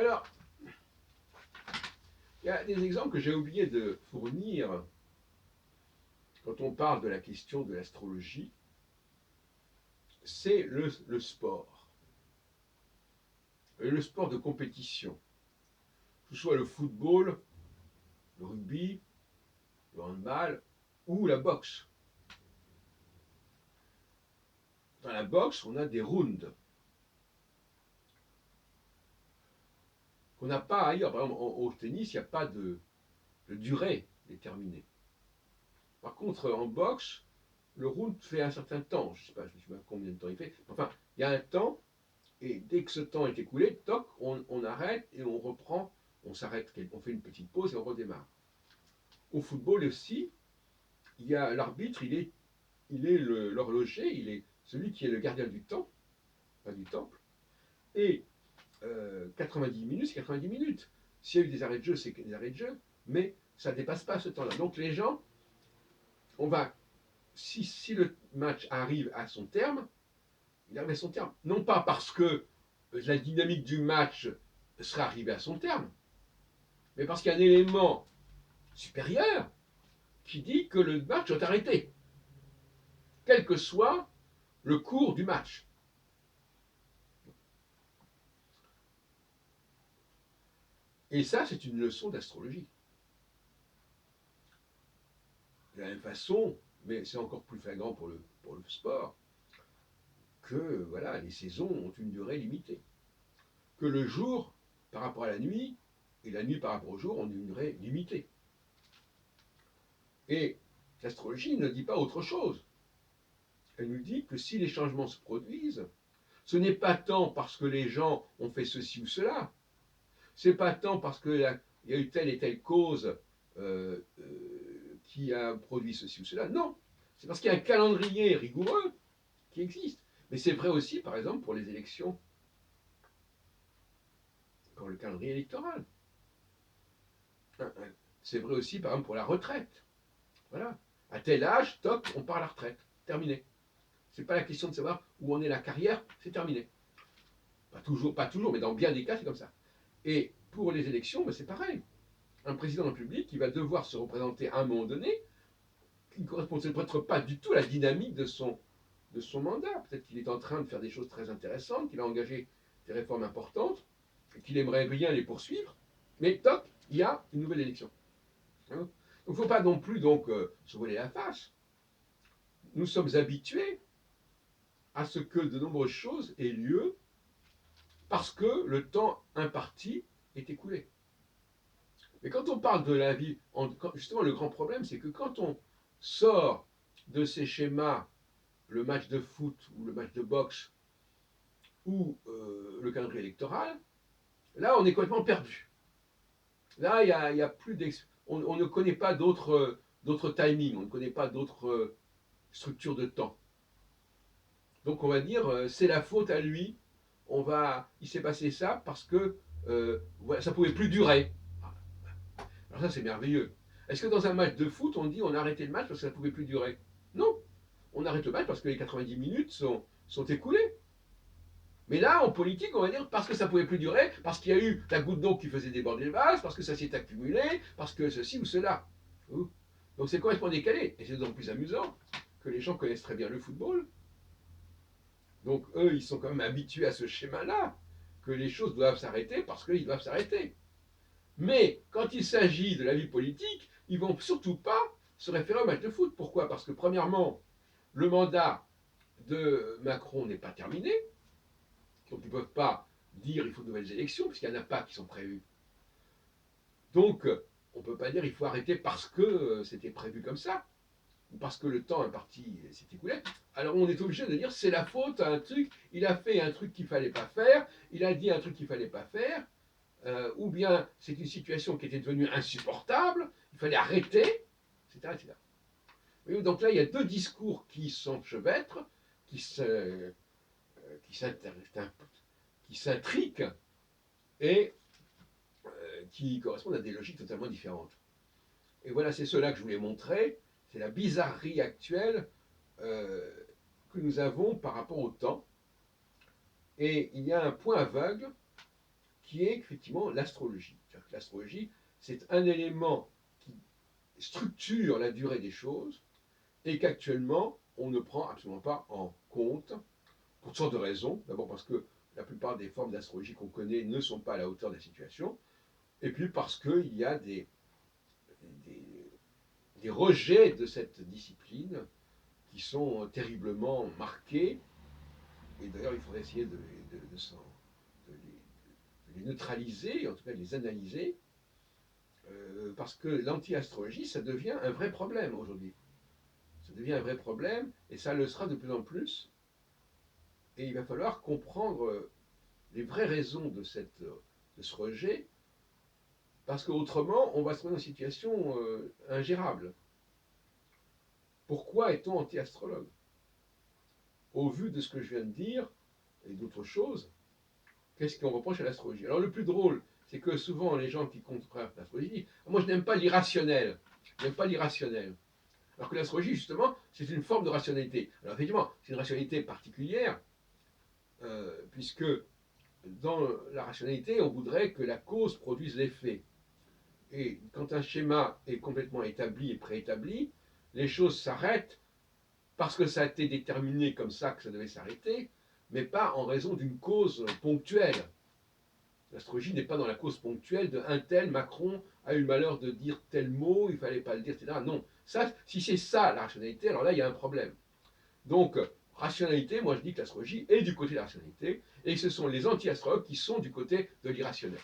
Alors, il y a des exemples que j'ai oublié de fournir quand on parle de la question de l'astrologie. C'est le sport. Le sport de compétition. Que ce soit le football, le rugby, le handball ou la boxe. Dans la boxe, on a des rounds qu'on n'a pas ailleurs. Par exemple, au tennis, il n'y a pas de durée déterminée. Par contre, en boxe, le round fait un certain temps. Je ne sais pas combien de temps il fait. Enfin, il y a un temps, et dès que ce temps est écoulé, toc, on arrête et on reprend. On s'arrête, on fait une petite pause et on redémarre. Au football aussi, il y a l'arbitre, il est l'horloger, il est celui qui est le gardien du temps, pas du temple. Et 90 minutes, c'est 90 minutes. S'il y a eu des arrêts de jeu, c'est des arrêts de jeu, mais ça ne dépasse pas ce temps-là. Donc les gens, on va, si le match arrive à son terme, il arrive à son terme. Non pas parce que la dynamique du match sera arrivée à son terme, mais parce qu'il y a un élément supérieur qui dit que le match doit arrêter, quel que soit le cours du match. Et ça, c'est une leçon d'astrologie. De la même façon, mais c'est encore plus flagrant pour le sport, que voilà, les saisons ont une durée limitée. Que le jour, par rapport à la nuit, et la nuit par rapport au jour, ont une durée limitée. Et l'astrologie ne dit pas autre chose. Elle nous dit que si les changements se produisent, ce n'est pas tant parce que les gens ont fait ceci ou cela, c'est pas tant parce qu'il y a eu telle et telle cause qui a produit ceci ou cela. Non, c'est parce qu'il y a un calendrier rigoureux qui existe. Mais c'est vrai aussi, par exemple, pour les élections, quand le calendrier électoral. C'est vrai aussi, par exemple, pour la retraite. Voilà. À tel âge, toc, on part à la retraite. Terminé. C'est pas la question de savoir où en est la carrière, c'est terminé. Pas toujours, mais dans bien des cas, c'est comme ça. Et pour les élections, ben c'est pareil. Un président de la République qui va devoir se représenter à un moment donné, qui ne correspond peut-être pas du tout à la dynamique de son mandat. Peut-être qu'il est en train de faire des choses très intéressantes, qu'il a engagé des réformes importantes, et qu'il aimerait bien les poursuivre, mais toc, il y a une nouvelle élection. Donc il ne faut pas non plus se voiler la face. Nous sommes habitués à ce que de nombreuses choses aient lieu parce que le temps imparti est écoulé. Mais quand on parle de la vie, justement le grand problème, c'est que quand on sort de ces schémas, le match de foot ou le match de boxe ou le calendrier électoral, là on est complètement perdu. Là il y a plus on ne connaît pas d'autres timings, on ne connaît pas d'autres structures de temps. Donc on va dire c'est la faute à lui. Il s'est passé ça parce que voilà, ça pouvait plus durer. Alors ça c'est merveilleux. Est-ce que dans un match de foot on dit on a arrêté le match parce que ça ne pouvait plus durer? Non, on arrête le match parce que les 90 minutes sont écoulées. Mais là, en politique, on va dire parce que ça ne pouvait plus durer, parce qu'il y a eu la goutte d'eau qui faisait déborder le vase, parce que ça s'est accumulé, parce que ceci ou cela. Donc c'est complètement décalé. Et c'est d'autant plus amusant que les gens connaissent très bien le football. Donc eux, ils sont quand même habitués à ce schéma-là, que les choses doivent s'arrêter parce qu'ils doivent s'arrêter. Mais quand il s'agit de la vie politique, ils ne vont surtout pas se référer au match de foot. Pourquoi? Parce que premièrement, le mandat de Macron n'est pas terminé, donc ils ne peuvent pas dire il faut de nouvelles élections, puisqu'il n'y en a pas qui sont prévues. Donc, on ne peut pas dire il faut arrêter parce que c'était prévu comme ça, ou parce que le temps imparti s'est écoulé. Alors on est obligé de dire c'est la faute à un truc, il a fait un truc qu'il ne fallait pas faire, il a dit un truc qu'il ne fallait pas faire, ou bien c'est une situation qui était devenue insupportable, il fallait arrêter, etc. etc. Et donc là, il y a deux discours qui s'enchevêtrent, qui s'intriquent et qui correspondent à des logiques totalement différentes. Et voilà, c'est cela que je voulais montrer, c'est la bizarrerie actuelle que nous avons par rapport au temps. Et il y a un point aveugle qui est effectivement l'astrologie. C'est-à-dire que l'astrologie, c'est un élément qui structure la durée des choses et qu'actuellement, on ne prend absolument pas en compte pour toutes sortes de raisons. D'abord parce que la plupart des formes d'astrologie qu'on connaît ne sont pas à la hauteur de la situation, et puis parce qu'il y a des, des rejets de cette discipline qui sont terriblement marqués, et d'ailleurs il faudrait essayer de les neutraliser, en tout cas de les analyser, parce que l'anti-astrologie, ça devient un vrai problème aujourd'hui. Ça devient un vrai problème, et ça le sera de plus en plus, et il va falloir comprendre les vraies raisons de ce rejet, parce qu'autrement, on va se trouver dans une situation ingérable. Pourquoi est-on anti-astrologue? Au vu de ce que je viens de dire, et d'autres choses, qu'est-ce qu'on reproche à l'astrologie? Alors le plus drôle, c'est que souvent les gens qui comprennent l'astrologie disent moi je n'aime pas l'irrationnel. Je n'aime pas l'irrationnel. Alors que l'astrologie, justement, c'est une forme de rationalité. Alors effectivement, c'est une rationalité particulière, puisque dans la rationalité, on voudrait que la cause produise l'effet. Et quand un schéma est complètement établi et préétabli, les choses s'arrêtent parce que ça a été déterminé comme ça que ça devait s'arrêter, mais pas en raison d'une cause ponctuelle. L'astrologie n'est pas dans la cause ponctuelle de un tel Macron a eu le malheur de dire tel mot, il ne fallait pas le dire, etc. Non, ça, si c'est ça la rationalité, alors là il y a un problème. Donc, rationalité, moi je dis que l'astrologie est du côté de la rationalité, et ce sont les anti-astrologues qui sont du côté de l'irrationnel.